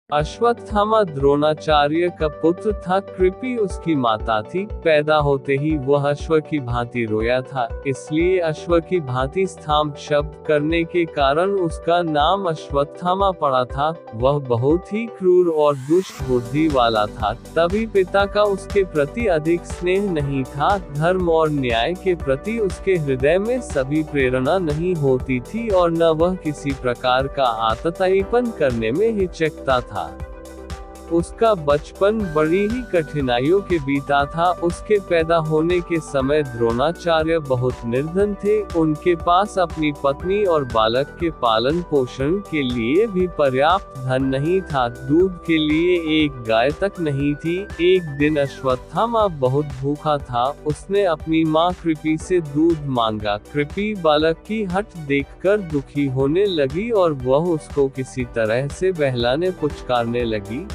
अश्वत्थामा द्रोणाचार्य का पुत्र था। कृपि उसकी माता थी। पैदा होते ही वह अश्व की भांति रोया था, इसलिए अश्व की भांति स्थाम शब्द करने के कारण उसका नाम अश्वत्थामा पड़ा था। वह बहुत ही क्रूर और दुष्ट बुद्धि वाला था, तभी पिता का उसके प्रति अधिक स्नेह नहीं था। धर्म और न्याय के प्रति उसके हृदय में सभी प्रेरणा नहीं होती थी और न वह किसी प्रकार का आतताईपन करने में हिचकता था। उसका बचपन बड़ी ही कठिनाइयों के बीता था। उसके पैदा होने के समय द्रोणाचार्य बहुत निर्धन थे। उनके पास अपनी पत्नी और बालक के पालन पोषण के लिए भी पर्याप्त धन नहीं था। दूध के लिए एक गाय तक नहीं थी। एक दिन अश्वत्थामा बहुत भूखा था। उसने अपनी माँ कृपि से दूध मांगा। कृपि बालक की हठ देखकर दुखी होने लगी और वह उसको किसी तरह से बहलाने पुचकारने लगी,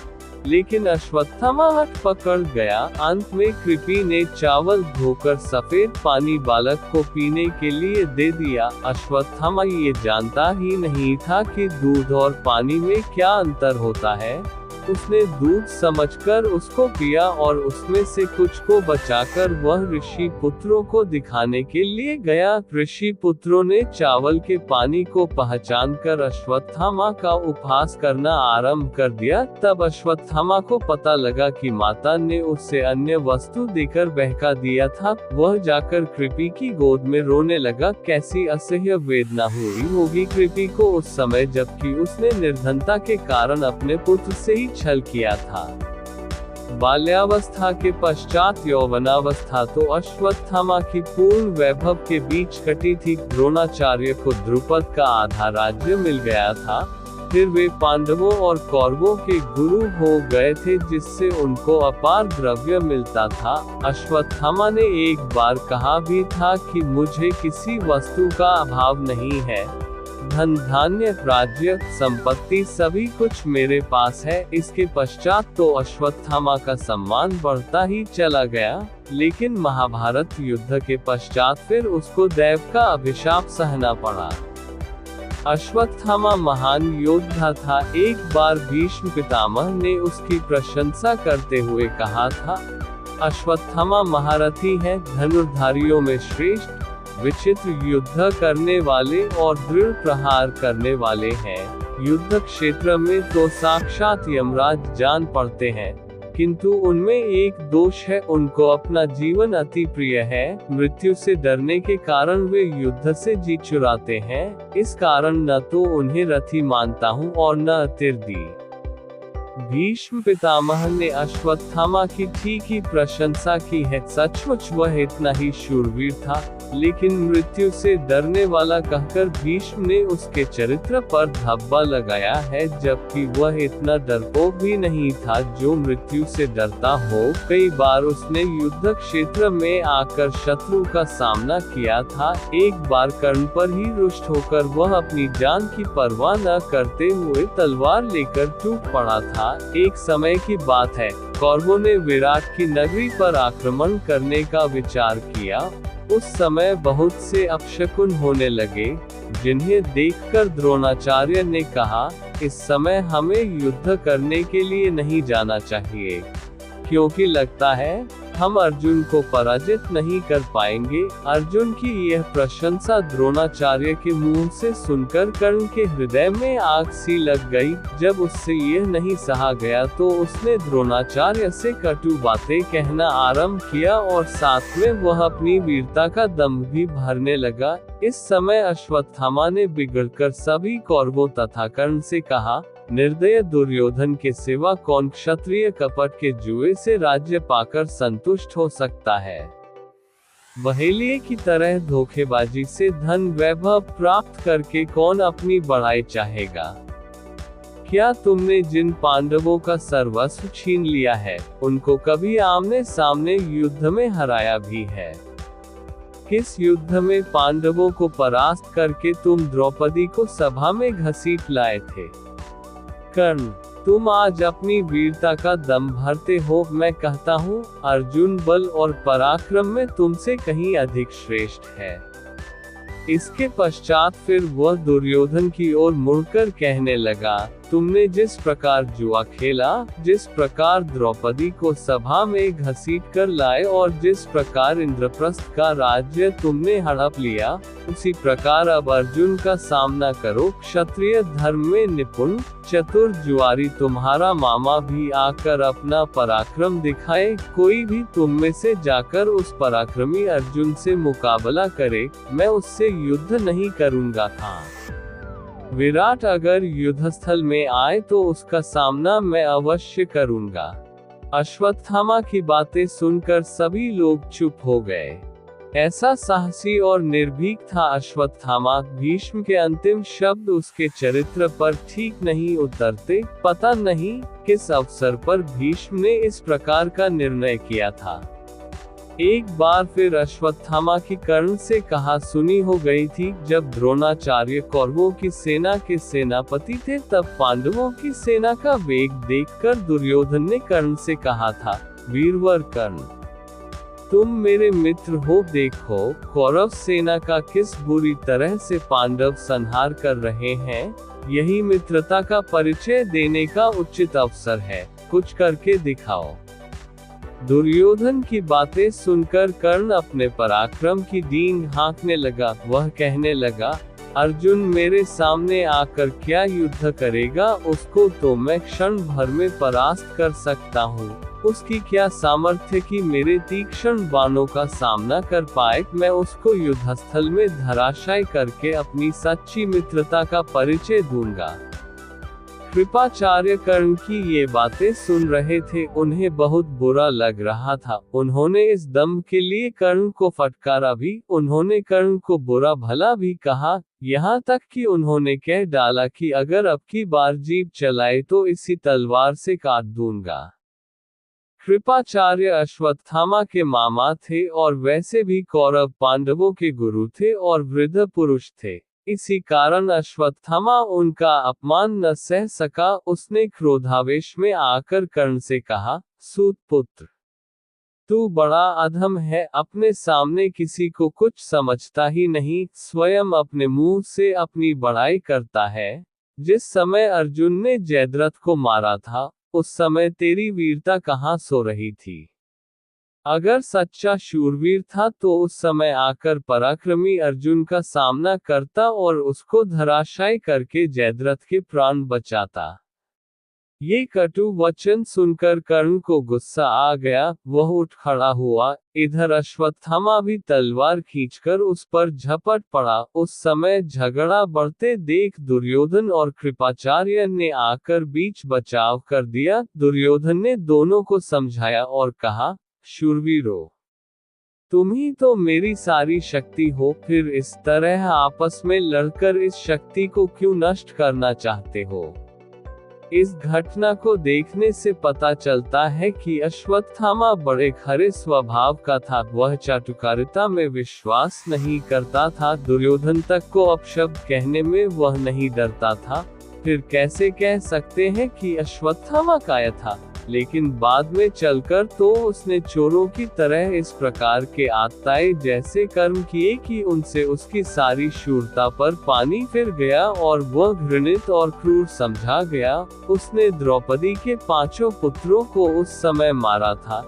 लेकिन अश्वत्थामा हठ पकड़ गया। अंत में कृपि ने चावल धोकर सफेद पानी बालक को पीने के लिए दे दिया। अश्वत्थामा ये जानता ही नहीं था कि दूध और पानी में क्या अंतर होता है। उसने दूध समझकर उसको पिया और उसमें से कुछ को बचाकर वह ऋषि पुत्रों को दिखाने के लिए गया। ऋषि पुत्रों ने चावल के पानी को पहचानकर अश्वत्थामा का उपहास करना आरंभ कर दिया। तब अश्वत्थामा को पता लगा कि माता ने उससे अन्य वस्तु देकर बहका दिया था। वह जाकर कृपि की गोद में रोने लगा। कैसी असह्य वेदना हुई होगी कृपि को उस समय, जबकि उसने निर्धनता के कारण अपने पुत्र से ही छल किया था। बाल्यावस्था के पश्चात यौवनावस्था तो अश्वत्थामा की पूर्ण वैभव के बीच कटी थी। द्रोणाचार्य को द्रुपद का आधा राज्य मिल गया था। फिर वे पांडवों और कौरवों के गुरु हो गए थे, जिससे उनको अपार द्रव्य मिलता था। अश्वत्थामा ने एक बार कहा भी था कि मुझे किसी वस्तु का अभाव नहीं है। धन धान्य राज्य संपत्ति सभी कुछ मेरे पास है। इसके पश्चात तो अश्वत्थामा का सम्मान बढ़ता ही चला गया, लेकिन महाभारत युद्ध के पश्चात फिर उसको दैव का अभिशाप सहना पड़ा। अश्वत्थामा महान योद्धा था। एक बार भीष्म पितामह ने उसकी प्रशंसा करते हुए कहा था, अश्वत्थामा महारथी है, धनुर्धारियों में श्रेष्ठ, विचित्र युद्ध करने वाले और दृढ़ प्रहार करने वाले हैं। युद्ध क्षेत्र में तो साक्षात यमराज जान पड़ते हैं, किंतु उनमें एक दोष है, उनको अपना जीवन अति प्रिय है। मृत्यु से डरने के कारण वे युद्ध से जी चुराते हैं। इस कारण न तो उन्हें रथी मानता हूँ और न अतिरथी। भीष्म पितामह ने अश्वत्थामा की ठीक ही प्रशंसा की है। सचमुच वह इतना ही शूरवीर था, लेकिन मृत्यु से डरने वाला कहकर भीष्म ने उसके चरित्र पर धब्बा लगाया है, जबकि वह इतना डरपोक भी नहीं था जो मृत्यु से डरता हो। कई बार उसने युद्ध क्षेत्र में आकर शत्रु का सामना किया था। एक बार कर्ण पर ही रुष्ट होकर वह अपनी जान की परवाह न करते हुए तलवार लेकर टूट पड़ा था। एक समय की बात है, कौरवों ने विराट की नगरी पर आक्रमण करने का विचार किया। उस समय बहुत से अपशकुन होने लगे, जिन्हें देखकर द्रोणाचार्य ने कहा, इस समय हमें युद्ध करने के लिए नहीं जाना चाहिए, क्योंकि लगता है हम अर्जुन को पराजित नहीं कर पाएंगे। अर्जुन की यह प्रशंसा द्रोणाचार्य के मुंह से सुनकर कर्ण के हृदय में आग सी लग गई। जब उससे यह नहीं सहा गया तो उसने द्रोणाचार्य से कटु बातें कहना आरंभ किया और साथ में वह अपनी वीरता का दम्भ भी भरने लगा। इस समय अश्वत्थामा ने बिगड़कर सभी कौरवों तथा कर्ण से कहा, निर्दय दुर्योधन के सिवा कौन क्षत्रिय कपट के जुए से राज्य पाकर संतुष्ट हो सकता है। बहेलिये की तरह धोखेबाजी से धन वैभव प्राप्त करके कौन अपनी बढ़ाई चाहेगा। क्या तुमने जिन पांडवों का सर्वस्व छीन लिया है, उनको कभी आमने सामने युद्ध में हराया भी है? किस युद्ध में पांडवों को परास्त करके तुम द्रौपदी को सभा में घसीट लाए थे? कर्ण, तुम आज अपनी वीरता का दम भरते हो। मैं कहता हूँ, अर्जुन बल और पराक्रम में तुमसे कहीं अधिक श्रेष्ठ है। इसके पश्चात फिर वह दुर्योधन की ओर मुड़कर कहने लगा, तुमने जिस प्रकार जुआ खेला, जिस प्रकार द्रौपदी को सभा में घसीट कर लाए और जिस प्रकार इंद्रप्रस्थ का राज्य तुमने हड़प लिया, उसी प्रकार अब अर्जुन का सामना करो। क्षत्रिय धर्म में निपुण चतुर जुआरी तुम्हारा मामा भी आकर अपना पराक्रम दिखाए। कोई भी तुम में से जाकर उस पराक्रमी अर्जुन से मुकाबला करे, मैं उससे युद्ध नहीं करूंगा था। विराट अगर युद्धस्थल में आए तो उसका सामना मैं अवश्य करूंगा। अश्वत्थामा की बातें सुनकर सभी लोग चुप हो गए। ऐसा साहसी और निर्भीक था अश्वत्थामा। भीष्म के अंतिम शब्द उसके चरित्र पर ठीक नहीं उतरते। पता नहीं किस अवसर पर भीष्म ने इस प्रकार का निर्णय किया था। एक बार फिर अश्वत्थामा की कर्ण से कहा सुनी हो गई थी। जब द्रोणाचार्य कौरवों की सेना के सेनापति थे, तब पांडवों की सेना का वेग देखकर दुर्योधन ने कर्ण से कहा था, वीरवर कर्ण, तुम मेरे मित्र हो। देखो कौरव सेना का किस बुरी तरह से पांडव संहार कर रहे हैं। यही मित्रता का परिचय देने का उचित अवसर है। कुछ करके दिखाओ। दुर्योधन की बातें सुनकर कर्ण अपने पराक्रम की डींग हाँकने लगा। वह कहने लगा, अर्जुन मेरे सामने आकर क्या युद्ध करेगा। उसको तो मैं क्षण भर में परास्त कर सकता हूँ। उसकी क्या सामर्थ्य कि मेरे तीक्ष्ण बाणों का सामना कर पाए। मैं उसको युद्धस्थल में धराशायी करके अपनी सच्ची मित्रता का परिचय दूंगा। कृपाचार्य कर्ण की ये बातें सुन रहे थे। उन्हें बहुत बुरा लग रहा था। उन्होंने इस दम्भ के लिए कर्ण को फटकारा भी। उन्होंने कर्ण को बुरा भला भी कहा, यहाँ तक कि उन्होंने कह डाला कि अगर अब की बार जीभ चलाए तो इसी तलवार से काट दूंगा। कृपाचार्य अश्वत्थामा के मामा थे और वैसे भी कौरव पांडवों के गुरु थे और वृद्ध पुरुष थे। इसी कारण अश्वत्थामा उनका अपमान न सह सका। उसने क्रोधावेश में आकर कर्ण से कहा, सूत पुत्र, तू बड़ा अधम है। अपने सामने किसी को कुछ समझता ही नहीं। स्वयं अपने मुंह से अपनी बड़ाई करता है। जिस समय अर्जुन ने जयद्रथ को मारा था, उस समय तेरी वीरता कहाँ सो रही थी। अगर सच्चा शूरवीर था तो उस समय आकर पराक्रमी अर्जुन का सामना करता और उसको धराशायी करके जयद्रथ के प्राण बचाता। ये कटु वचन सुनकर कर्ण को गुस्सा आ गया। वह उठ खड़ा हुआ। इधर अश्वत्थामा भी तलवार खींचकर उस पर झपट पड़ा। उस समय झगड़ा बढ़ते देख दुर्योधन और कृपाचार्य ने आकर बीच बचाव कर दिया। दुर्योधन ने दोनों को समझाया और कहा, शूरवीरों, तुम ही तो मेरी सारी शक्ति हो। फिर इस तरह आपस में लड़कर इस शक्ति को क्यों नष्ट करना चाहते हो। इस घटना को देखने से पता चलता है कि अश्वत्थामा बड़े खरे स्वभाव का था। वह चाटुकारिता में विश्वास नहीं करता था। दुर्योधन तक को अपशब्द कहने में वह नहीं डरता था। फिर कैसे कह सकते हैं कि अश्वत्थामा कायर था। लेकिन बाद में चलकर तो उसने चोरों की तरह इस प्रकार के आत्ताए जैसे कर्म किए कि उनसे उसकी सारी शूरता पर पानी फिर गया और वह घृणित और क्रूर समझा गया। उसने द्रौपदी के 5 पुत्रों को उस समय मारा था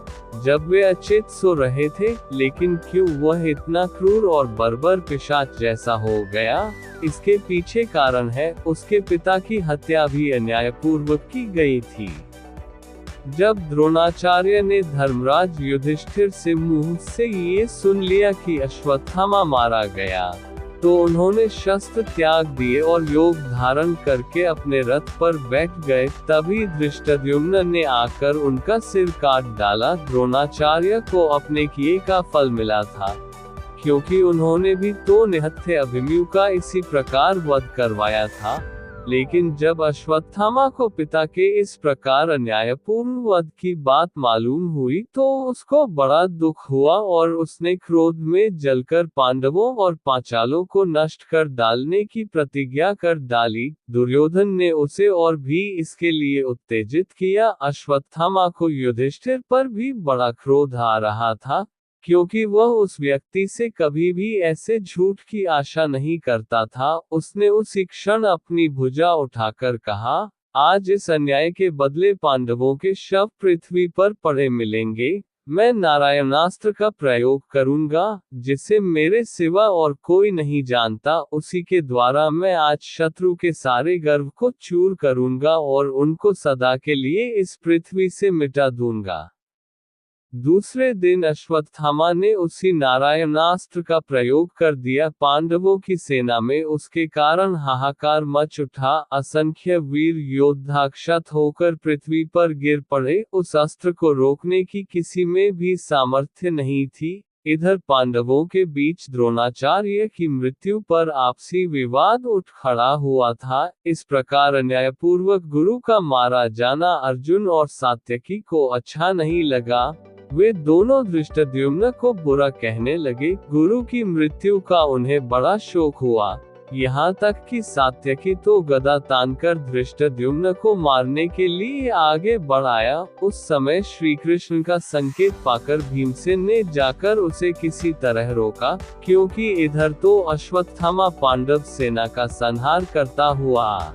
जब वे अचेत सो रहे थे। लेकिन क्यों वह इतना क्रूर और बर्बर पिशाच जैसा हो गया, इसके पीछे कारण है, उसके पिता की हत्या भी अन्यायपूर्वक की गई थी। जब द्रोणाचार्य ने धर्मराज युधिष्ठिर से मुंह से ये सुन लिया कि अश्वत्थामा मारा गया, तो उन्होंने शस्त्र त्याग दिए और योग धारण करके अपने रथ पर बैठ गए। तभी धृष्टद्युम्न ने आकर उनका सिर काट डाला। द्रोणाचार्य को अपने किए का फल मिला था, क्योंकि उन्होंने भी तो निहत्थे अभिमन्यु का इसी प्रकार वध करवाया था। लेकिन जब अश्वत्थामा को पिता के इस प्रकार अन्यायपूर्ण वध की बात मालूम हुई तो उसको बड़ा दुख हुआ और उसने क्रोध में जलकर पांडवों और पांचालों को नष्ट कर डालने की प्रतिज्ञा कर डाली। दुर्योधन ने उसे और भी इसके लिए उत्तेजित किया। अश्वत्थामा को युधिष्ठिर पर भी बड़ा क्रोध आ रहा था, क्योंकि वह उस व्यक्ति से कभी भी ऐसे झूठ की आशा नहीं करता था, उसने उसी क्षण अपनी भुजा उठाकर कहा, आज इस अन्याय के बदले पांडवों के शव पृथ्वी पर पड़े मिलेंगे। मैं नारायणास्त्र का प्रयोग करूंगा, जिसे मेरे सिवा और कोई नहीं जानता, उसी के द्वारा मैं आज शत्रु के सारे गर्व को चूर करूंगा और उनको सदा के लिए इस पृथ्वी से मिटा दूंगा। दूसरे दिन अश्वत्थामा ने उसी नारायणास्त्र का प्रयोग कर दिया। पांडवों की सेना में उसके कारण हाहाकार मच उठा। असंख्य वीर योद्धा क्षत होकर पृथ्वी पर गिर पड़े। उस अस्त्र को रोकने की किसी में भी सामर्थ्य नहीं थी। इधर पांडवों के बीच द्रोणाचार्य की मृत्यु पर आपसी विवाद उठ खड़ा हुआ था। इस प्रकार अन्यायपूर्वक गुरु का मारा जाना अर्जुन और सात्यकी को अच्छा नहीं लगा। वे दोनों धृष्टद्युम्न को बुरा कहने लगे। गुरु की मृत्यु का उन्हें बड़ा शोक हुआ, यहाँ तक कि सात्यकी तो गदा तानकर धृष्टद्युम्न को मारने के लिए आगे बढ़ाया। उस समय श्री कृष्ण का संकेत पाकर भीमसेन ने जाकर उसे किसी तरह रोका, क्योंकि इधर तो अश्वत्थामा पांडव सेना का संहार करता हुआ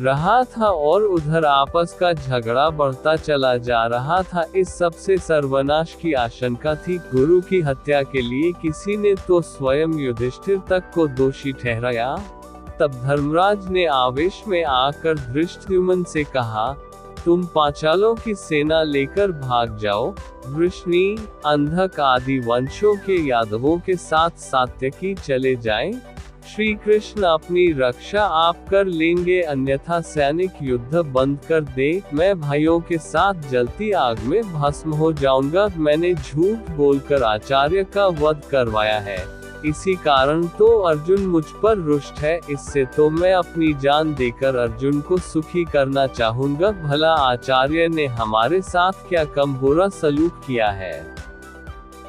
रहा था और उधर आपस का झगड़ा बढ़ता चला जा रहा था। इस सबसे सर्वनाश की आशंका थी। गुरु की हत्या के लिए किसी ने तो स्वयं युधिष्ठिर तक को दोषी ठहराया। तब धर्मराज ने आवेश में आकर धृष्टद्युम्न से कहा, तुम पांचालों की सेना लेकर भाग जाओ। वृष्णि, अंधक आदि वंशों के यादवों के साथ सात्यकी चले जाएं। श्री कृष्ण अपनी रक्षा आप कर लेंगे, अन्यथा सैनिक युद्ध बंद कर दे। मैं भाइयों के साथ जलती आग में भस्म हो जाऊंगा। मैंने झूठ बोलकर आचार्य का वध करवाया है, इसी कारण तो अर्जुन मुझ पर रुष्ट है। इससे तो मैं अपनी जान देकर अर्जुन को सुखी करना चाहूंगा। भला आचार्य ने हमारे साथ क्या कम बुरा सलूक किया है।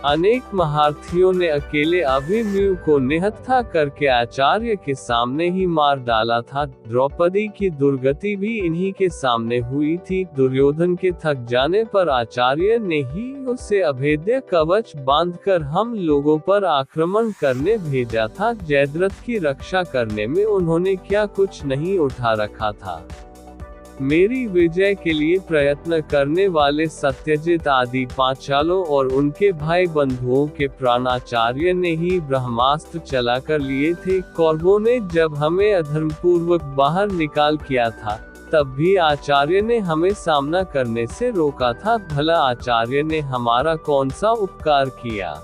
अनेक महारथियों ने अकेले अभिमन्यु को निहत्था करके आचार्य के सामने ही मार डाला था। द्रौपदी की दुर्गति भी इन्हीं के सामने हुई थी। दुर्योधन के थक जाने पर आचार्य ने ही उसे अभेद्य कवच बांधकर हम लोगों पर आक्रमण करने भेजा था। जयद्रथ की रक्षा करने में उन्होंने क्या कुछ नहीं उठा रखा था। मेरी विजय के लिए प्रयत्न करने वाले सत्यजित आदि पांचालों और उनके भाई बंधुओं के प्राण आचार्य ने ही ब्रह्मास्त्र चलाकर लिए थे। कौरवों ने जब हमें अधर्मपूर्वक बाहर निकाल किया था, तब भी आचार्य ने हमें सामना करने से रोका था। भला आचार्य ने हमारा कौन सा उपकार किया।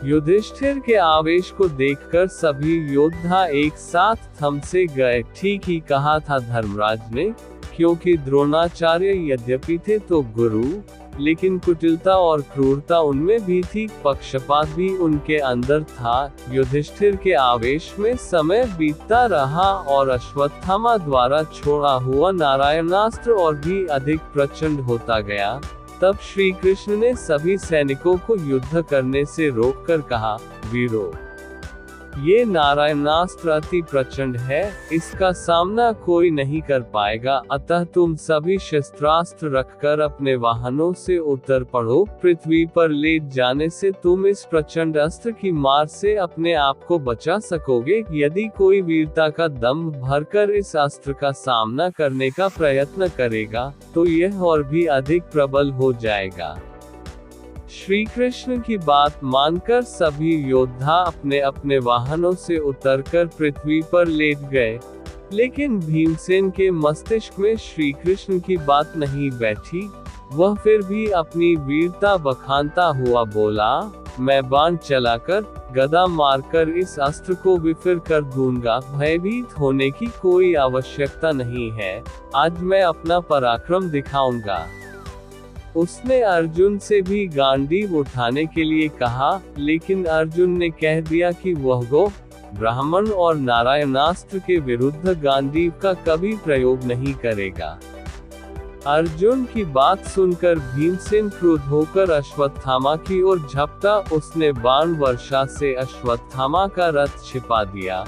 युधिष्ठिर के आवेश को देखकर सभी योद्धा एक साथ थम से गए। ठीक ही कहा था धर्मराज ने, क्योंकि द्रोणाचार्य यद्यपि थे तो गुरु, लेकिन कुटिलता और क्रूरता उनमें भी थी, पक्षपात भी उनके अंदर था। युधिष्ठिर के आवेश में समय बीतता रहा और अश्वत्थामा द्वारा छोड़ा हुआ नारायणास्त्र और भी अधिक प्रचंड होता गया। तब श्री कृष्ण ने सभी सैनिकों को युद्ध करने से रोककर कहा, वीरों, ये नारायणास्त्र अति प्रचंड है, इसका सामना कोई नहीं कर पाएगा। अतः तुम सभी शस्त्रास्त्र रखकर अपने वाहनों से उतर पड़ो। पृथ्वी पर लेट जाने से तुम इस प्रचंड अस्त्र की मार से अपने आप को बचा सकोगे। यदि कोई वीरता का दम भरकर इस अस्त्र का सामना करने का प्रयत्न करेगा, तो यह और भी अधिक प्रबल हो जाएगा। श्री कृष्ण की बात मानकर सभी योद्धा अपने अपने वाहनों से उतरकर पृथ्वी पर लेट गए। लेकिन भीमसेन के मस्तिष्क में श्री कृष्ण की बात नहीं बैठी। वह फिर भी अपनी वीरता बखानता हुआ बोला, मैं बाण चलाकर, गदा मारकर इस अस्त्र को विफर कर दूंगा। भयभीत होने की कोई आवश्यकता नहीं है, आज मैं अपना पराक्रम दिखाऊंगा। उसने अर्जुन से भी गांडीव उठाने के लिए कहा, लेकिन अर्जुन ने कह दिया कि वह गो ब्राह्मण और नारायणास्त्र के विरुद्ध गांडीव का कभी प्रयोग नहीं करेगा। अर्जुन की बात सुनकर भीमसेन क्रुद्ध होकर अश्वत्थामा की ओर झपटा। उसने बाण वर्षा से अश्वत्थामा का रथ छिपा दिया।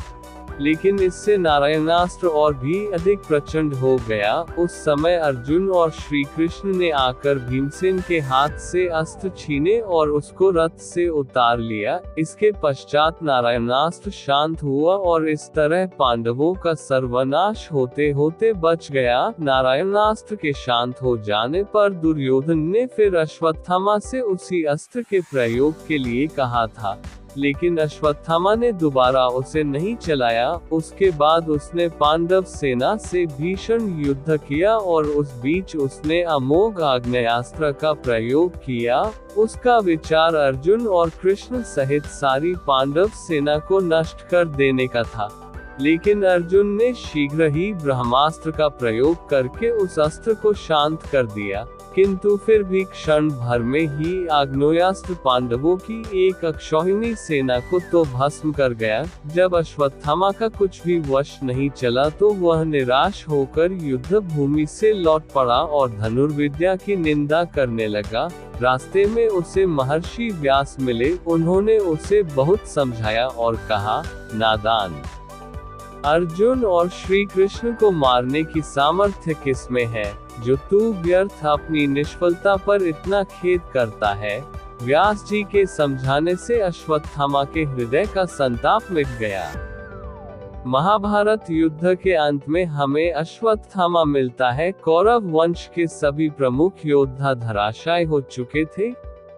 लेकिन इससे नारायणास्त्र और भी अधिक प्रचंड हो गया। उस समय अर्जुन और श्री कृष्ण ने आकर भीमसेन के हाथ से अस्त्र छीने और उसको रथ से उतार लिया। इसके पश्चात नारायणास्त्र शांत हुआ और इस तरह पांडवों का सर्वनाश होते होते बच गया। नारायणास्त्र के शांत हो जाने पर दुर्योधन ने फिर अश्वत्थामा से उसी अस्त्र के प्रयोग के लिए कहा था, लेकिन अश्वत्थामा ने दोबारा उसे नहीं चलाया। उसके बाद उसने पांडव सेना से भीषण युद्ध किया और उस बीच उसने अमोघ आग्नेयास्त्र का प्रयोग किया। उसका विचार अर्जुन और कृष्ण सहित सारी पांडव सेना को नष्ट कर देने का था, लेकिन अर्जुन ने शीघ्र ही ब्रह्मास्त्र का प्रयोग करके उस अस्त्र को शांत कर दिया। किंतु फिर भी क्षण भर में ही आग्नेयास्त्र पांडवों की एक अक्षौहिणी सेना को तो भस्म कर गया। जब अश्वत्थामा का कुछ भी वश नहीं चला तो वह निराश होकर युद्ध भूमि से लौट पड़ा और धनुर्विद्या की निंदा करने लगा। रास्ते में उसे महर्षि व्यास मिले। उन्होंने उसे बहुत समझाया और कहा, नादान, अर्जुन और श्री कृष्ण को मारने की सामर्थ्य किसमें है, जो तू व्यर्थ अपनी निष्फलता पर इतना खेद करता है। व्यास जी के समझाने से अश्वत्थामा के हृदय का संताप मिट गया। महाभारत युद्ध के अंत में हमें अश्वत्थामा मिलता है। कौरव वंश के सभी प्रमुख योद्धा धराशायी हो चुके थे,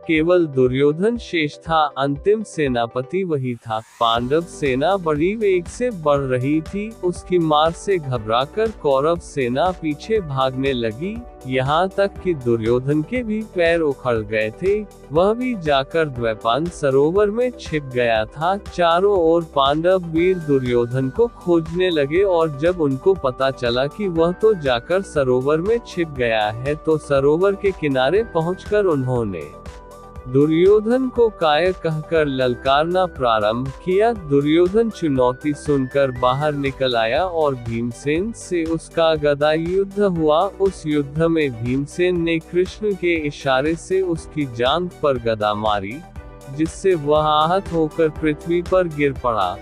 केवल दुर्योधन शेष था। अंतिम सेनापति वही था। पांडव सेना बड़ी वेग से बढ़ रही थी। उसकी मार से घबराकर कौरव सेना पीछे भागने लगी, यहाँ तक कि दुर्योधन के भी पैर उखड़ गए थे। वह भी जाकर द्वैपायन सरोवर में छिप गया था। चारों ओर पांडव वीर दुर्योधन को खोजने लगे और जब उनको पता चला कि वह तो जाकर सरोवर में छिप गया है, तो सरोवर के किनारे पहुंचकर उन्होंने दुर्योधन को काय कहकर ललकारना प्रारंभ किया। दुर्योधन चुनौती सुनकर बाहर निकल आया और भीमसेन से उसका गदा युद्ध हुआ। उस युद्ध में भीमसेन ने कृष्ण के इशारे से उसकी जांघ पर गदा मारी, जिससे वह आहत होकर पृथ्वी पर गिर पड़ा।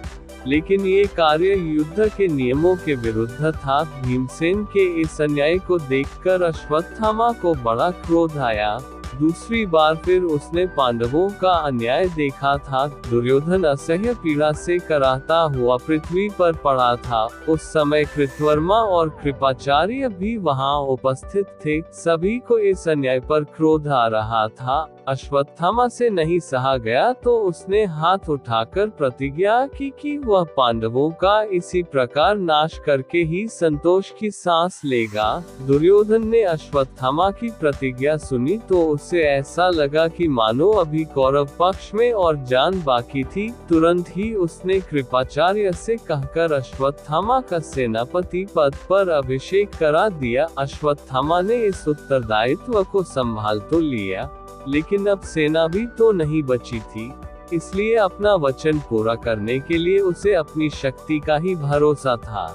लेकिन ये कार्य युद्ध के नियमों के विरुद्ध था। भीमसेन के इस अन्याय को देखकर अश्वत्थामा को बड़ा क्रोध आया। दूसरी बार फिर उसने पांडवों का अन्याय देखा था। दुर्योधन असह्य पीड़ा से कराहता हुआ पृथ्वी पर पड़ा था। उस समय कृतवर्मा और कृपाचार्य भी वहां उपस्थित थे। सभी को इस अन्याय पर क्रोध आ रहा था। अश्वत्थामा से नहीं सहा गया तो उसने हाथ उठाकर प्रतिज्ञा की कि वह पांडवों का इसी प्रकार नाश करके ही संतोष की सांस लेगा। दुर्योधन ने अश्वत्थामा की प्रतिज्ञा सुनी तो उसे ऐसा लगा कि मानो अभी कौरव पक्ष में और जान बाकी थी। तुरंत ही उसने कृपाचार्य से कहकर अश्वत्थामा का सेनापति पद पर अभिषेक करा दिया। अश्वत्थामा ने इस उत्तरदायित्व को संभाल तो लिया, लेकिन अब सेना भी तो नहीं बची थी, इसलिए अपना वचन पूरा करने के लिए उसे अपनी शक्ति का ही भरोसा था।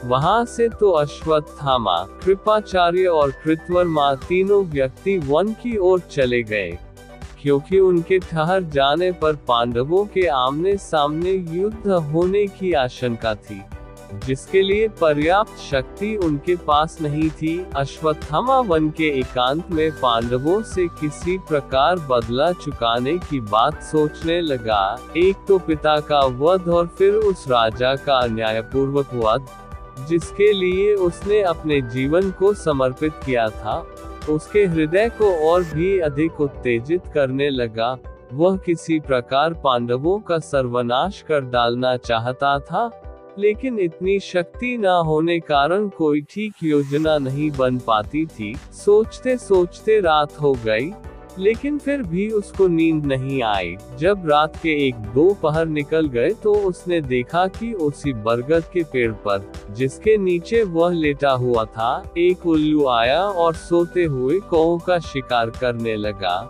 वहां से तो अश्वत्थामा, कृपाचार्य और कृतवर्मा तीनों व्यक्ति वन की ओर चले गए, क्योंकि उनके ठहर जाने पर पांडवों के आमने सामने युद्ध होने की आशंका थी, जिसके लिए पर्याप्त शक्ति उनके पास नहीं थी। अश्वत्थामा वन के एकांत में पांडवों से किसी प्रकार बदला चुकाने की बात सोचने लगा। एक तो पिता का वध और फिर उस राजा का अन्यायपूर्वक वध, जिसके लिए उसने अपने जीवन को समर्पित किया था, उसके हृदय को और भी अधिक उत्तेजित करने लगा। वह किसी प्रकार पांडवों का सर्वनाश कर डालना चाहता था, लेकिन इतनी शक्ति न होने कारण कोई ठीक योजना नहीं बन पाती थी। सोचते सोचते रात हो गई, लेकिन फिर भी उसको नींद नहीं आई। जब रात के 1-2 पहर निकल गए तो उसने देखा कि उसी बरगद के पेड़ पर, जिसके नीचे वह लेटा हुआ था, एक उल्लू आया और सोते हुए कौओं का शिकार करने लगा।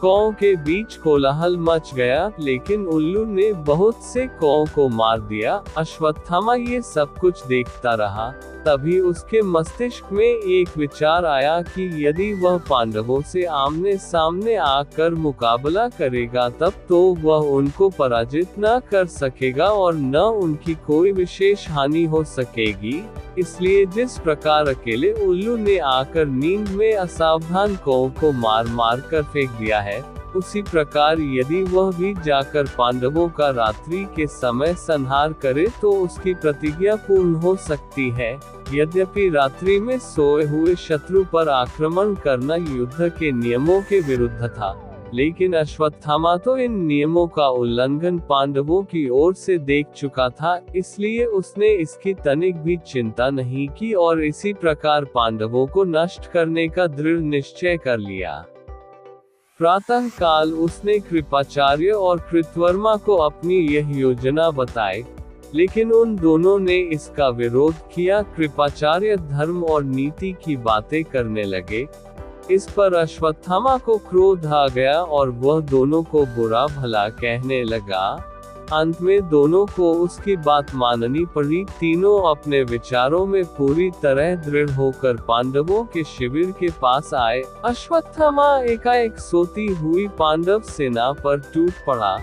कौओं के बीच कोलाहल मच गया, लेकिन उल्लू ने बहुत से कौओं को मार दिया। अश्वत्थामा ये सब कुछ देखता रहा। तभी उसके मस्तिष्क में एक विचार आया कि यदि वह पांडवों से आमने सामने आकर मुकाबला करेगा तब तो वह उनको पराजित न कर सकेगा और न उनकी कोई विशेष हानि हो सकेगी। इसलिए जिस प्रकार अकेले उल्लू ने आकर नींद में असावधान कौओं को मार मार कर फेंक दिया है, उसी प्रकार यदि वह भी जाकर पांडवों का रात्रि के समय संहार करे तो उसकी प्रतिज्ञा पूर्ण हो सकती है। यद्यपि रात्रि में सोए हुए शत्रु पर आक्रमण करना युद्ध के नियमों के विरुद्ध था, लेकिन अश्वत्थामा तो इन नियमों का उल्लंघन पांडवों की ओर से देख चुका था, इसलिए उसने इसकी तनिक भी चिंता नहीं की और इसी प्रकार पांडवों को नष्ट करने का दृढ़ निश्चय कर लिया। प्रातः काल उसने कृपाचार्य और कृतवर्मा को अपनी यह योजना बताई, लेकिन उन दोनों ने इसका विरोध किया। कृपाचार्य धर्म और नीति की बातें करने लगे। इस पर अश्वत्थामा को क्रोध आ गया और वह दोनों को बुरा भला कहने लगा। अंत में दोनों को उसकी बात माननी पड़ी। तीनों अपने विचारों में पूरी तरह दृढ़ होकर पांडवों के शिविर के पास आए। अश्वत्थामा एकाएक सोती हुई पांडव सेना पर टूट पड़ा।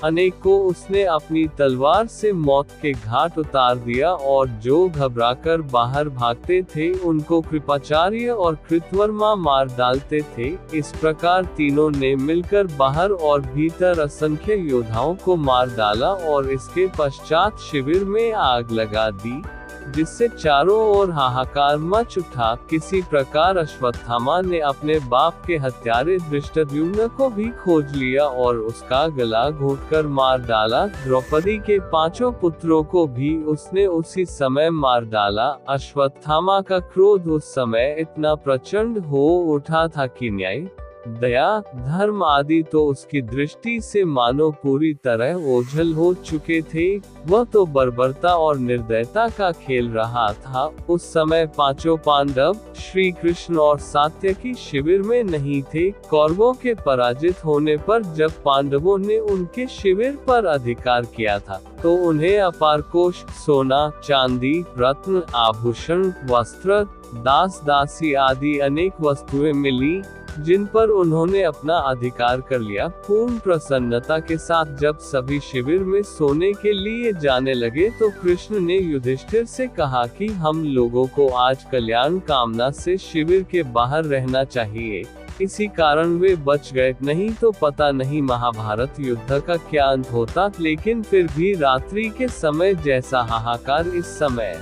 अनेक को उसने अपनी तलवार से मौत के घाट उतार दिया और जो घबराकर बाहर भागते थे उनको कृपाचार्य और कृतवर्मा मार डालते थे। इस प्रकार तीनों ने मिलकर बाहर और भीतर असंख्य योद्धाओं को मार डाला और इसके पश्चात शिविर में आग लगा दी, जिससे चारों ओर हाहाकार मच उठा। किसी प्रकार अश्वत्थामा ने अपने बाप के हत्यारे धृष्टद्युम्न को भी खोज लिया और उसका गला घोंटकर मार डाला। द्रौपदी के 5 पुत्रों को भी उसने उसी समय मार डाला। अश्वत्थामा का क्रोध उस समय इतना प्रचंड हो उठा था कि न्याय, दया, धर्म आदि तो उसकी दृष्टि से मानो पूरी तरह ओझल हो चुके थे। वह तो बर्बरता और निर्दयता का खेल रहा था। उस समय 5 पांडव श्री कृष्ण और सात्यकी शिविर में नहीं थे। कौरवों के पराजित होने पर जब पांडवों ने उनके शिविर पर अधिकार किया था तो उन्हें अपार कोष सोना, चांदी, रत्न, आभूषण, वस्त्र, दास दासी आदि अनेक वस्तुएं मिली, जिन पर उन्होंने अपना अधिकार कर लिया। पूर्ण प्रसन्नता के साथ जब सभी शिविर में सोने के लिए जाने लगे तो कृष्ण ने युधिष्ठिर से कहा कि हम लोगों को आज कल्याण कामना से शिविर के बाहर रहना चाहिए। इसी कारण वे बच गए, नहीं तो पता नहीं महाभारत युद्ध का क्या अंत होता। लेकिन फिर भी रात्रि के समय जैसा हाहाकार इस समय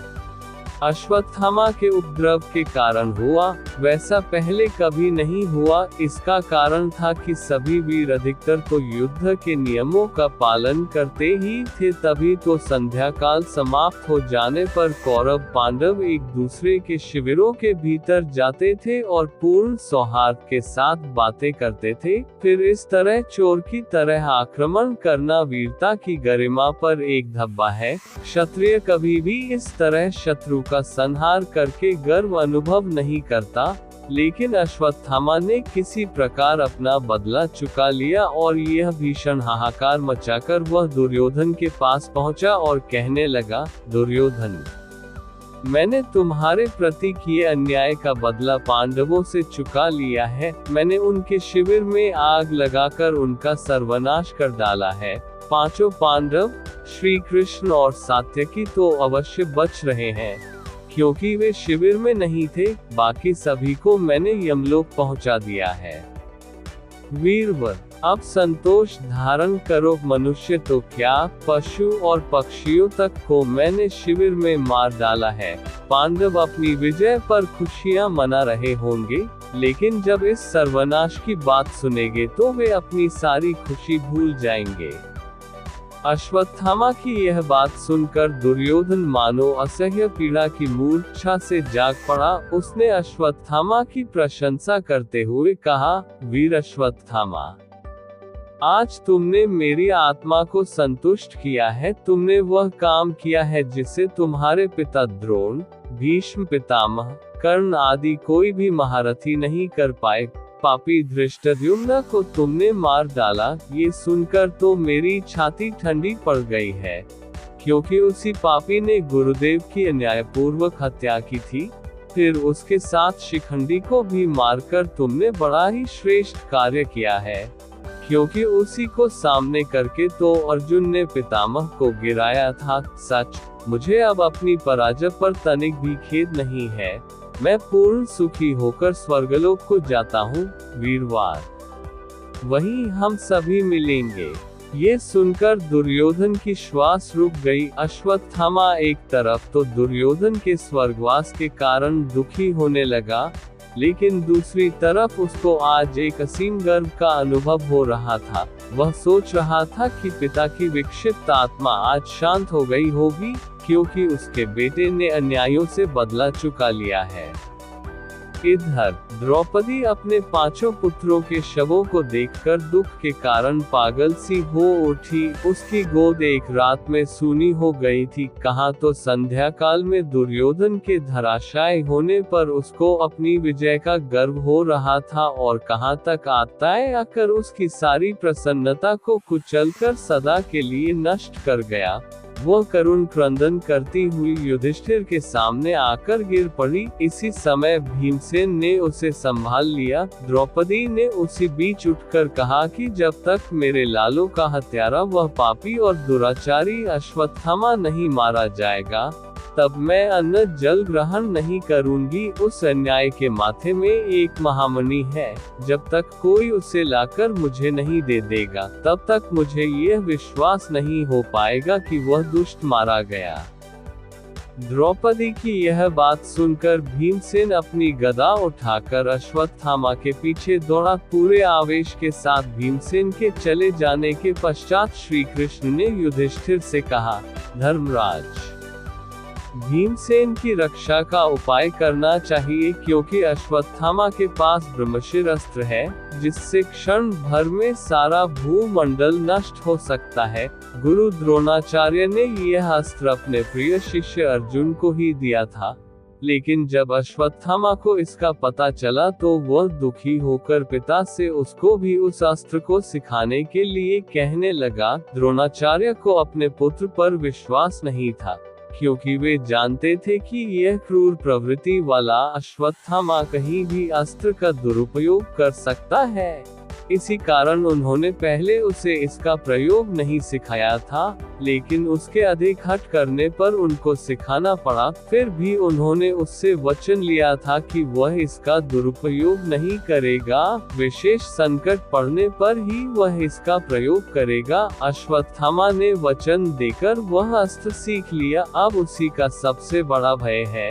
अश्वत्थामा के उपद्रव के कारण हुआ, वैसा पहले कभी नहीं हुआ। इसका कारण था कि सभी वीर अधिकतर तो युद्ध के नियमों का पालन करते ही थे। तभी तो संध्या काल समाप्त हो जाने पर कौरव पांडव एक दूसरे के शिविरों के भीतर जाते थे और पूर्ण सौहार्द के साथ बातें करते थे। फिर इस तरह चोर की तरह आक्रमण करना वीरता की गरिमा पर एक धब्बा है। क्षत्रिय कभी भी इस तरह शत्रु का संहार करके गर्व अनुभव नहीं करता, लेकिन अश्वत्थामा ने किसी प्रकार अपना बदला चुका लिया और यह भीषण हाहाकार मचाकर वह दुर्योधन के पास पहुंचा और कहने लगा, दुर्योधन, मैंने तुम्हारे प्रति किए अन्याय का बदला पांडवों से चुका लिया है। मैंने उनके शिविर में आग लगाकर उनका सर्वनाश कर डाला है। 5 पांडव श्री कृष्ण और सात्यकी तो अवश्य बच रहे हैं, क्योंकि वे शिविर में नहीं थे। बाकी सभी को मैंने यमलोक पहुंचा दिया है। वीरवर, अब संतोष धारण करो। मनुष्य तो क्या, पशु और पक्षियों तक को मैंने शिविर में मार डाला है। पांडव अपनी विजय पर खुशियां मना रहे होंगे, लेकिन जब इस सर्वनाश की बात सुनेंगे तो वे अपनी सारी खुशी भूल जाएंगे। अश्वत्थामा की यह बात सुनकर दुर्योधन मानो असह्य पीड़ा की मूर्छा से जाग पड़ा। उसने अश्वत्थामा की प्रशंसा करते हुए कहा, वीर अश्वत्थामा, आज तुमने मेरी आत्मा को संतुष्ट किया है। तुमने वह काम किया है जिसे तुम्हारे पिता द्रोण, भीष्म पितामह, कर्ण आदि कोई भी महारथी नहीं कर पाए। पापी धृष्टद्युम्न को तुमने मार डाला, ये सुनकर तो मेरी छाती ठंडी पड़ गई है, क्योंकि उसी पापी ने गुरुदेव की अन्यायपूर्वक हत्या की थी। फिर उसके साथ शिखंडी को भी मारकर तुमने बड़ा ही श्रेष्ठ कार्य किया है, क्योंकि उसी को सामने करके तो अर्जुन ने पितामह को गिराया था। सच, मुझे अब अपनी पराजय पर तनिक भी खेद नहीं है। मैं पूर्ण सुखी होकर स्वर्गलोक को जाता हूँ। वीरवार वहीं हम सभी मिलेंगे। ये सुनकर दुर्योधन की श्वास रुक गई। अश्वत्थामा एक तरफ तो दुर्योधन के स्वर्गवास के कारण दुखी होने लगा, लेकिन दूसरी तरफ उसको आज एक असीम गर्व का अनुभव हो रहा था। वह सोच रहा था कि पिता की विक्षिप्त आत्मा आज शांत हो गई होगी, क्योंकि उसके बेटे ने अन्यायों से बदला चुका लिया है। इधर द्रौपदी अपने 5 पुत्रों के शवों को देखकर दुख के कारण पागल सी हो उठी। उसकी गोद एक रात में सूनी हो गई थी। कहाँ तो संध्या काल में दुर्योधन के धराशायी होने पर उसको अपनी विजय का गर्व हो रहा था, और कहाँ तक आत्ताए आकर उसकी सारी प्रसन्नता को कुचलकर सदा के लिए नष्ट कर गया। वह करुण क्रंदन करती हुई युधिष्ठिर के सामने आकर गिर पड़ी। इसी समय भीमसेन ने उसे संभाल लिया। द्रौपदी ने उसी बीच उठकर कहा कि जब तक मेरे लालों का हत्यारा वह पापी और दुराचारी अश्वत्थामा नहीं मारा जाएगा, तब मैं अन्न जल ग्रहण नहीं करूंगी। उस अन्याय के माथे में एक महामणि है, जब तक कोई उसे लाकर मुझे नहीं दे देगा, तब तक मुझे यह विश्वास नहीं हो पाएगा कि वह दुष्ट मारा गया। द्रौपदी की यह बात सुनकर भीमसेन अपनी गदा उठाकर अश्वत्थामा के पीछे दौड़ा। पूरे आवेश के साथ भीमसेन के चले जाने के पश्चात श्री कृष्ण ने युधिष्ठिर से कहा, धर्मराज, भीमसेन की रक्षा का उपाय करना चाहिए, क्योंकि अश्वत्थामा के पास ब्रह्मशिर अस्त्र है, जिससे क्षण भर में सारा भूमंडल नष्ट हो सकता है। गुरु द्रोणाचार्य ने यह अस्त्र अपने प्रिय शिष्य अर्जुन को ही दिया था, लेकिन जब अश्वत्थामा को इसका पता चला तो वह दुखी होकर पिता से उसको भी उस अस्त्र को सिखाने के लिए कहने लगा। द्रोणाचार्य को अपने पुत्र पर विश्वास नहीं था, क्योंकि वे जानते थे कि यह क्रूर प्रवृत्ति वाला अश्वत्थामा कहीं भी अस्त्र का दुरुपयोग कर सकता है। इसी कारण उन्होंने पहले उसे इसका प्रयोग नहीं सिखाया था, लेकिन उसके अधिक हठ करने पर उनको सिखाना पड़ा। फिर भी उन्होंने उससे वचन लिया था कि वह इसका दुरुपयोग नहीं करेगा, विशेष संकट पड़ने पर ही वह इसका प्रयोग करेगा। अश्वत्थामा ने वचन देकर वह अस्त्र सीख लिया। अब उसी का सबसे बड़ा भय है,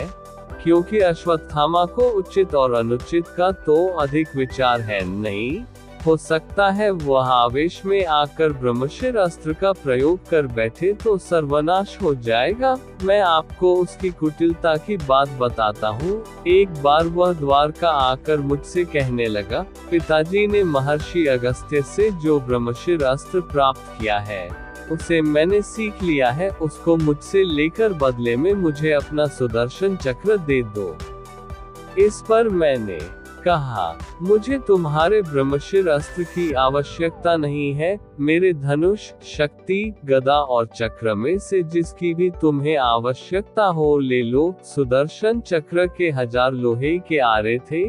क्योंकि अश्वत्थामा को उचित और अनुचित का तो अधिक विचार है नहीं। हो सकता है वह आवेश में आकर ब्रह्मशिर अस्त्र का प्रयोग कर बैठे तो सर्वनाश हो जाएगा। मैं आपको उसकी कुटिलता की बात बताता हूँ। एक बार वह द्वारका आकर मुझसे कहने लगा, पिताजी ने महर्षि अगस्त्य से जो ब्रह्मशिर अस्त्र प्राप्त किया है, उसे मैंने सीख लिया है। उसको मुझसे लेकर बदले में मुझे अपना सुदर्शन चक्र दे दो। इस पर मैंने कहा, मुझे तुम्हारे ब्रह्मशिर अस्त्र की आवश्यकता नहीं है। मेरे धनुष, शक्ति, गदा और चक्र में से जिसकी भी तुम्हें आवश्यकता हो ले लो। सुदर्शन चक्र के 1000 लोहे के आरे थे।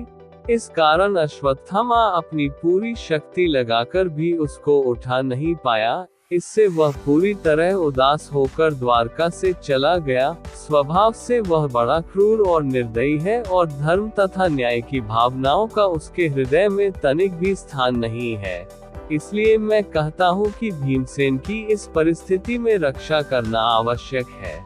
इस कारण अश्वत्थामा अपनी पूरी शक्ति लगाकर भी उसको उठा नहीं पाया। इससे वह पूरी तरह उदास होकर द्वारका से चला गया। स्वभाव से वह बड़ा क्रूर और निर्दयी है, और धर्म तथा न्याय की भावनाओं का उसके हृदय में तनिक भी स्थान नहीं है। इसलिए मैं कहता हूँ कि भीमसेन की इस परिस्थिति में रक्षा करना आवश्यक है।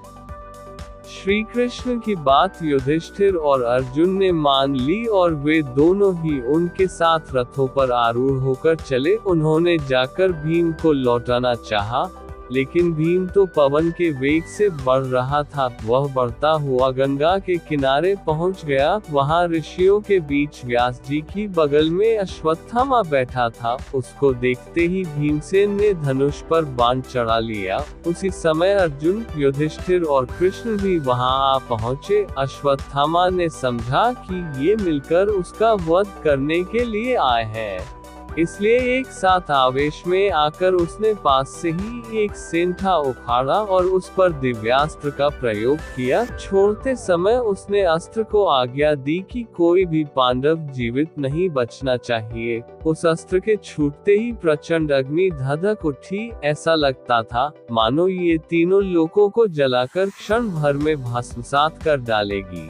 श्री कृष्ण की बात युधिष्ठिर और अर्जुन ने मान ली, और वे दोनों ही उनके साथ रथों पर आरूढ़ होकर चले। उन्होंने जाकर भीम को लौटाना चाहा, लेकिन भीम तो पवन के वेग से बढ़ रहा था। वह बढ़ता हुआ गंगा के किनारे पहुंच गया। वहां ऋषियों के बीच व्यास जी की बगल में अश्वत्थामा बैठा था। उसको देखते ही भीमसेन ने धनुष पर बाण चढ़ा लिया। उसी समय अर्जुन, युधिष्ठिर और कृष्ण भी वहां आ पहुंचे। अश्वत्थामा ने समझा कि ये मिलकर उसका वध करने के लिए आए हैं, इसलिए एक साथ आवेश में आकर उसने पास से ही एक सेंधा उखाड़ा और उस पर दिव्यास्त्र का प्रयोग किया। छोड़ते समय उसने अस्त्र को आज्ञा दी कि कोई भी पांडव जीवित नहीं बचना चाहिए। उस अस्त्र के छूटते ही प्रचंड अग्नि धधक उठी। ऐसा लगता था मानो ये तीनों लोगों को जलाकर क्षण भर में भस्मसात कर डालेगी।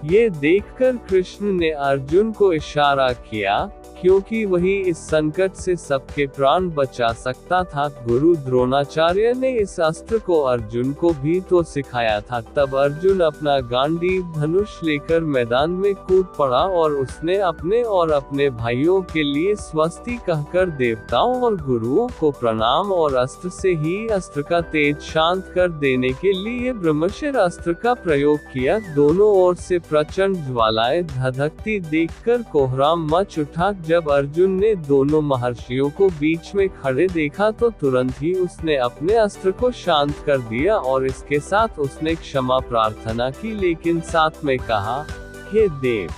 ये देखकर कृष्ण ने अर्जुन को इशारा किया, क्योंकि वही इस संकट से सबके प्राण बचा सकता था। गुरु द्रोणाचार्य ने इस अस्त्र को अर्जुन को भी तो सिखाया था। तब अर्जुन अपना गांडीव धनुष लेकर मैदान में कूद पड़ा और उसने अपने और अपने भाइयों के लिए स्वस्ति कहकर देवताओं और गुरुओं को प्रणाम और अस्त्र से ही अस्त्र का तेज शांत कर देने के लिए ब्रह्मशिर अस्त्र का प्रयोग किया। दोनों ओर से प्रचंड ज्वालाएं धधकती देखकर कोहराम मच उठा। जब अर्जुन ने दोनों महर्षियों को बीच में खड़े देखा तो तुरंत ही उसने अपने अस्त्र को शांत कर दिया और इसके साथ उसने क्षमा प्रार्थना की, लेकिन साथ में कहा, हे देव,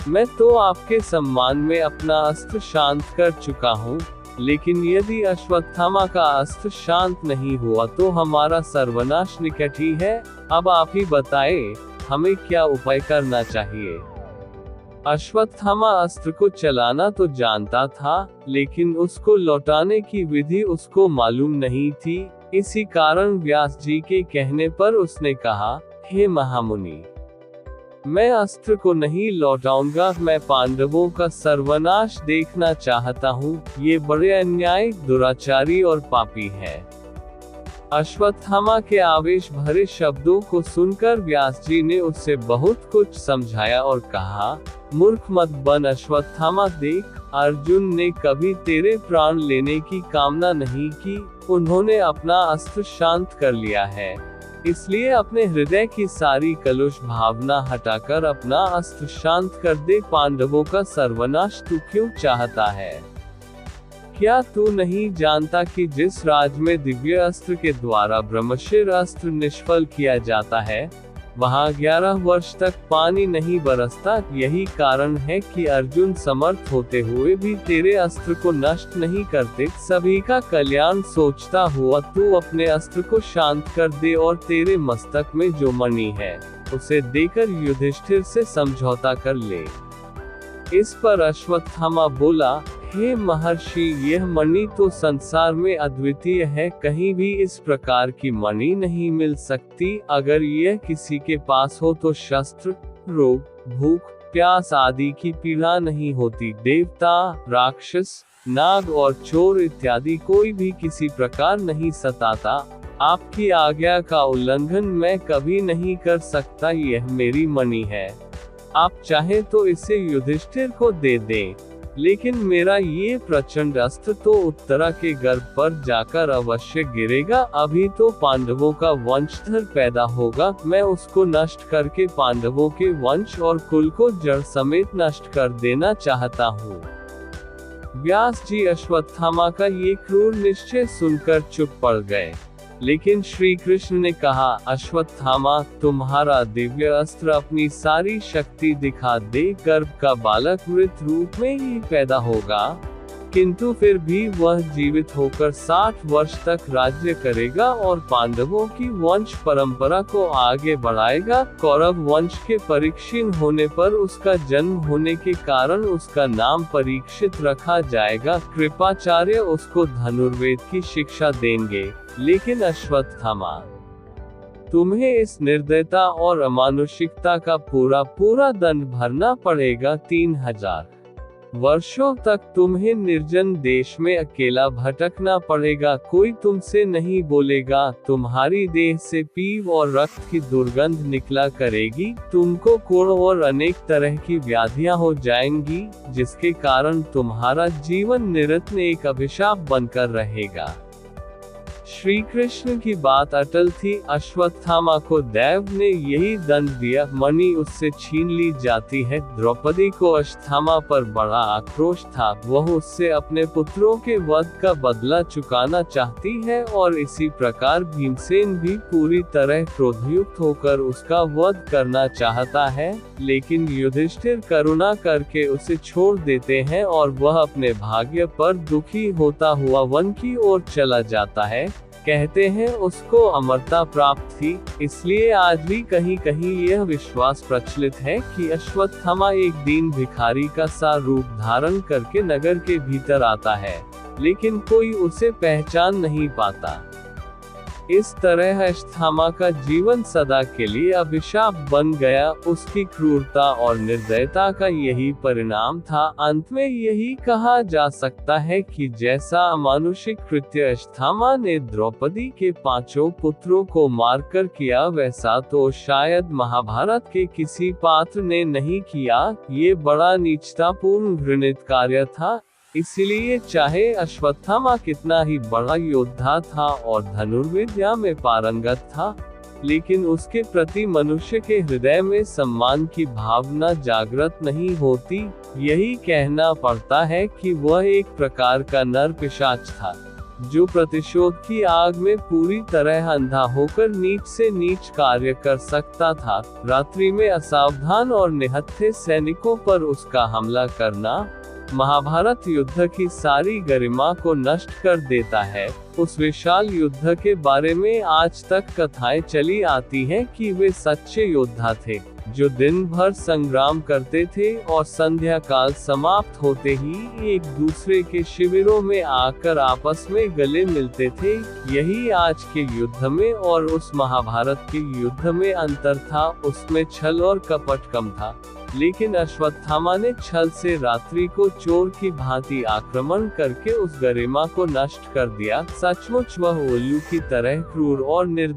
मैं तो आपके सम्मान में अपना अस्त्र शांत कर चुका हूँ, लेकिन यदि अश्वत्थामा का अस्त्र शांत नहीं हुआ तो हमारा सर्वनाश निकट ही है। अब आप ही बताएं, हमें क्या उपाय करना चाहिए। अश्वत्थामा अस्त्र को चलाना तो जानता था, लेकिन उसको लौटाने की विधि उसको मालूम नहीं थी। इसी कारण व्यास जी के कहने पर उसने कहा, हे महामुनि, मैं अस्त्र को नहीं लौटाऊंगा। मैं पांडवों का सर्वनाश देखना चाहता हूँ। ये बड़े अन्यायी, दुराचारी और पापी हैं। अश्वत्थामा के आवेश भरे शब्दों को सुनकर व्यास जी ने उससे बहुत कुछ समझाया और कहा, मूर्ख मत बन अश्वत्थामा। देख, अर्जुन ने कभी तेरे प्राण लेने की कामना नहीं की। उन्होंने अपना अस्त्र शांत कर लिया है, इसलिए अपने हृदय की सारी कलुष भावना हटाकर अपना अस्त्र शांत कर दे। पांडवों का सर्वनाश तू क्यों चाहता है? क्या तू नहीं जानता कि जिस राज में दिव्य अस्त्र के द्वारा ब्रह्मशिर अस्त्र निष्फल किया जाता है, वहां 11 वर्ष तक पानी नहीं बरसता। यही कारण है कि अर्जुन समर्थ होते हुए भी तेरे अस्त्र को नष्ट नहीं करते। सभी का कल्याण सोचता हुआ तू अपने अस्त्र को शांत कर दे और तेरे मस्तक में जो मणि है उसे देकर युधिष्ठिर से समझौता कर ले। इस पर अश्वत्थामा बोला, हे महर्षि, यह मणि तो संसार में अद्वितीय है। कहीं भी इस प्रकार की मणि नहीं मिल सकती। अगर यह किसी के पास हो तो शस्त्र, रोग, भूख, प्यास आदि की पीड़ा नहीं होती। देवता, राक्षस, नाग और चोर इत्यादि कोई भी किसी प्रकार नहीं सताता। आपकी आज्ञा का उल्लंघन मैं कभी नहीं कर सकता। यह मेरी मणि है। आप चाहे तो इसे युधिष्ठिर को दे दें, लेकिन मेरा ये प्रचंड अस्त्र तो उत्तरा के गर्भ पर जाकर अवश्य गिरेगा। अभी तो पांडवों का वंशधर पैदा होगा। मैं उसको नष्ट करके पांडवों के वंश और कुल को जड़ समेत नष्ट कर देना चाहता हूँ। व्यास जी अश्वत्थामा का ये क्रूर निश्चय सुनकर चुप पड़ गए, लेकिन श्री कृष्ण ने कहा, अश्वत्थामा, तुम्हारा दिव्य अस्त्र अपनी सारी शक्ति दिखा दे। गर्भ का बालक मृत रूप में ही पैदा होगा, किंतु फिर भी वह जीवित होकर 60 वर्ष तक राज्य करेगा और पांडवों की वंश परंपरा को आगे बढ़ाएगा। कौरव वंश के परीक्षित होने पर उसका जन्म होने के कारण उसका नाम परीक्षित रखा जाएगा। कृपाचार्य उसको धनुर्वेद की शिक्षा देंगे। लेकिन अश्वत्थामा, तुम्हें इस निर्दयता और अमानुषिकता का पूरा दंड भरना पड़ेगा। 3000 वर्षों तक तुम्हें निर्जन देश में अकेला भटकना पड़ेगा। कोई तुमसे नहीं बोलेगा। तुम्हारी देह से पीव और रक्त की दुर्गंध निकला करेगी। तुमको कोढ़ और अनेक तरह की व्याधियां हो जाएंगी, जिसके कारण तुम्हारा जीवन निरंतर एक अभिशाप बनकर रहेगा। श्री कृष्ण की बात अटल थी। अश्वत्थामा को देव ने यही दंड दिया, मणि उससे छीन ली जाती है। द्रौपदी को अश्वत्थामा पर बड़ा आक्रोश था, वह उससे अपने पुत्रों के वध का बदला चुकाना चाहती है और इसी प्रकार भीमसेन भी पूरी तरह क्रोधयुक्त होकर उसका वध करना चाहता है, लेकिन युधिष्ठिर करुणा करके उसे छोड़ देते हैं और वह अपने भाग्य पर दुखी होता हुआ वन की ओर चला जाता है। कहते हैं उसको अमरता प्राप्त थी। इसलिए आज भी कहीं कहीं यह विश्वास प्रचलित है कि अश्वत्थामा एक दीन भिखारी का सा रूप धारण करके नगर के भीतर आता है, लेकिन कोई उसे पहचान नहीं पाता। इस तरह अश्वत्थामा का जीवन सदा के लिए अभिशाप बन गया। उसकी क्रूरता और निर्दयता का यही परिणाम था। अंत में यही कहा जा सकता है कि जैसा अमानुषिक कृत्य अश्वत्थामा ने द्रौपदी के 5 पुत्रों को मारकर किया, वैसा तो शायद महाभारत के किसी पात्र ने नहीं किया। ये बड़ा नीचतापूर्ण घृणित कार्य था। इसलिए चाहे अश्वत्थामा कितना ही बड़ा योद्धा था और धनुर्विद्या में पारंगत था, लेकिन उसके प्रति मनुष्य के हृदय में सम्मान की भावना जागृत नहीं होती। यही कहना पड़ता है कि वह एक प्रकार का नर पिशाच था, जो प्रतिशोध की आग में पूरी तरह अंधा होकर नीच से नीच कार्य कर सकता था। रात्रि में असावधान और निहत्थे सैनिकों पर उसका हमला करना महाभारत युद्ध की सारी गरिमा को नष्ट कर देता है। उस विशाल युद्ध के बारे में आज तक कथाएं चली आती हैं कि वे सच्चे योद्धा थे, जो दिन भर संग्राम करते थे और संध्या काल समाप्त होते ही एक दूसरे के शिविरों में आकर आपस में गले मिलते थे। यही आज के युद्ध में और उस महाभारत के युद्ध में अंतर था। उसमें छल और कपट कम था, लेकिन अश्वत्थामा ने छल से रात्रि को चोर की भांति आक्रमण करके उस गरिमा को नष्ट कर दिया। सचमुच वह उल्लू की तरह क्रूर और निर्दयी